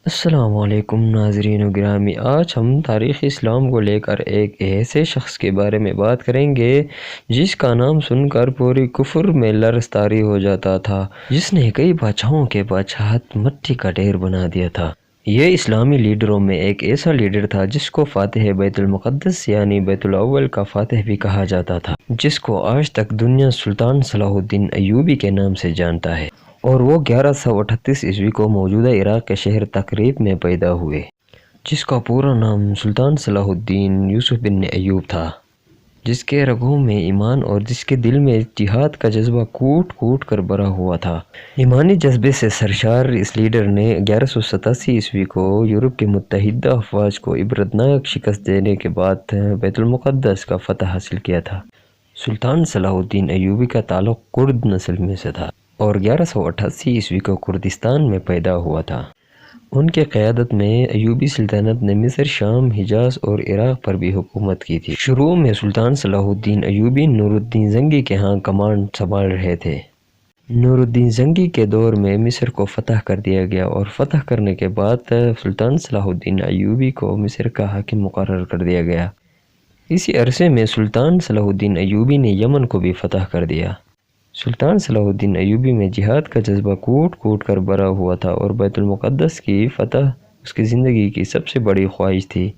السلام علیکم ناظرین و گرامی، آج ہم تاریخ اسلام کو لے کر ایک ایسے شخص کے بارے میں بات کریں گے جس کا نام سن کر پوری کفر میں لرز طاری ہو جاتا تھا، جس نے کئی بادشاہوں کے بادشاہت مٹی کا ڈھیر بنا دیا تھا۔ یہ اسلامی لیڈروں میں ایک ایسا لیڈر تھا جس کو فاتح بیت المقدس یعنی بیت الاول کا فاتح بھی کہا جاتا تھا، جس کو آج تک دنیا سلطان صلاح الدین ایوبی کے نام سے جانتا ہے، اور وہ 1138 عیسوی کو موجودہ عراق کے شہر تقریب میں پیدا ہوئے، جس کا پورا نام سلطان صلاح الدین یوسف بن ایوب تھا، جس کے رگوں میں ایمان اور جس کے دل میں جہاد کا جذبہ کوٹ کوٹ کر بھرا ہوا تھا۔ ایمانی جذبے سے سرشار اس لیڈر نے 1187 عیسوی کو یورپ کے متحدہ افواج کو عبرتناک شکست دینے کے بعد بیت المقدس کا فتح حاصل کیا تھا۔ سلطان صلاح الدین ایوبی کا تعلق کرد نسل میں سے تھا اور 1188 عیسوی کو کردستان میں پیدا ہوا تھا۔ ان کے قیادت میں ایوبی سلطنت نے مصر، شام، حجاز اور عراق پر بھی حکومت کی تھی۔ شروع میں سلطان صلاح الدین ایوبی نور الدین زنگی کے ہاں کمانڈ سنبھال رہے تھے۔ نور الدین زنگی کے دور میں مصر کو فتح کر دیا گیا اور فتح کرنے کے بعد سلطان صلاح الدین ایوبی کو مصر کا حاکم مقرر کر دیا گیا۔ اسی عرصے میں سلطان صلاح الدین ایوبی نے یمن کو بھی فتح کر دیا۔ سلطان صلاح الدین ایوبی میں جہاد کا جذبہ کوٹ کوٹ کر بھرا ہوا تھا اور بیت المقدس کی فتح اس کی زندگی کی سب سے بڑی خواہش تھی۔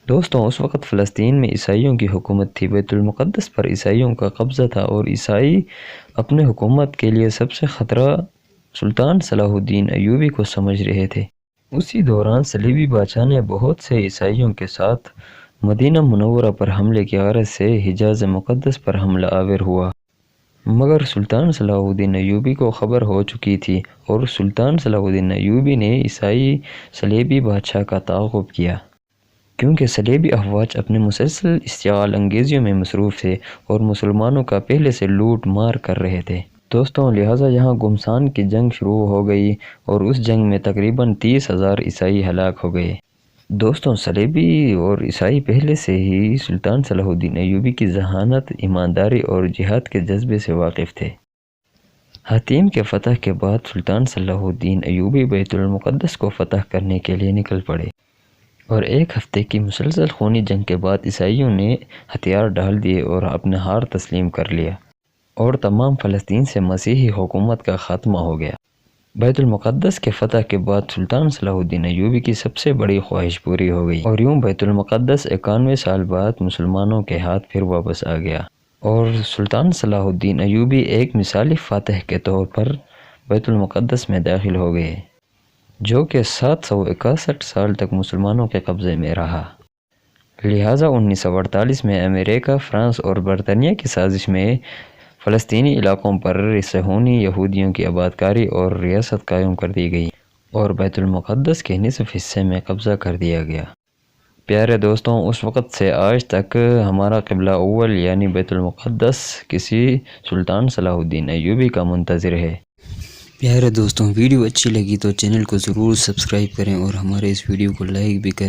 دوستوں، اس وقت فلسطین میں عیسائیوں کی حکومت تھی، بیت المقدس پر عیسائیوں کا قبضہ تھا اور عیسائی اپنے حکومت کے لیے سب سے خطرہ سلطان صلاح الدین ایوبی کو سمجھ رہے تھے۔ اسی دوران صلیبی بادشاہ نے بہت سے عیسائیوں کے ساتھ مدینہ منورہ پر حملے کی غرض سے حجاز مقدس پر حملہ آور ہوا، مگر سلطان صلاح الدین ایوبی کو خبر ہو چکی تھی اور سلطان صلاح الدین ایوبی نے عیسائی صلیبی بادشاہ کا تعاقب کیا، کیونکہ صلیبی افواج اپنے مسلسل اشتعال انگیزیوں میں مصروف تھے اور مسلمانوں کا پہلے سے لوٹ مار کر رہے تھے۔ دوستوں، لہٰذا یہاں گمسان کی جنگ شروع ہو گئی اور اس جنگ میں تقریباً 30,000 عیسائی ہلاک ہو گئے۔ دوستوں، صلیبی اور عیسائی پہلے سے ہی سلطان صلاح الدین ایوبی کی ذہانت، ایمانداری اور جہاد کے جذبے سے واقف تھے۔ حطیم کے فتح کے بعد سلطان صلاح الدین ایوبی بیت المقدس کو فتح کرنے کے لیے نکل پڑے، اور ایک ہفتے کی مسلسل خونی جنگ کے بعد عیسائیوں نے ہتھیار ڈال دیے اور اپنا ہار تسلیم کر لیا اور تمام فلسطین سے مسیحی حکومت کا خاتمہ ہو گیا۔ بیت المقدس کے فتح کے بعد سلطان صلاح الدین ایوبی کی سب سے بڑی خواہش پوری ہو گئی، اور یوں بیت المقدس 91 سال بعد مسلمانوں کے ہاتھ پھر واپس آ گیا، اور سلطان صلاح الدین ایوبی ایک مثالی فاتح کے طور پر بیت المقدس میں داخل ہو گئے، جو کہ 761 سال تک مسلمانوں کے قبضے میں رہا۔ لہٰذا 1948 میں امریکہ، فرانس اور برطانیہ کی سازش میں فلسطینی علاقوں پر صہیونی یہودیوں کی آبادکاری اور ریاست قائم کر دی گئی اور بیت المقدس کے نصف حصے میں قبضہ کر دیا گیا۔ پیارے دوستوں، اس وقت سے آج تک ہمارا قبلہ اول یعنی بیت المقدس کسی سلطان صلاح الدین ایوبی کا منتظر ہے۔ پیارے دوستوں، ویڈیو اچھی لگی تو چینل کو ضرور سبسکرائب کریں اور ہمارے اس ویڈیو کو لائک بھی کریں۔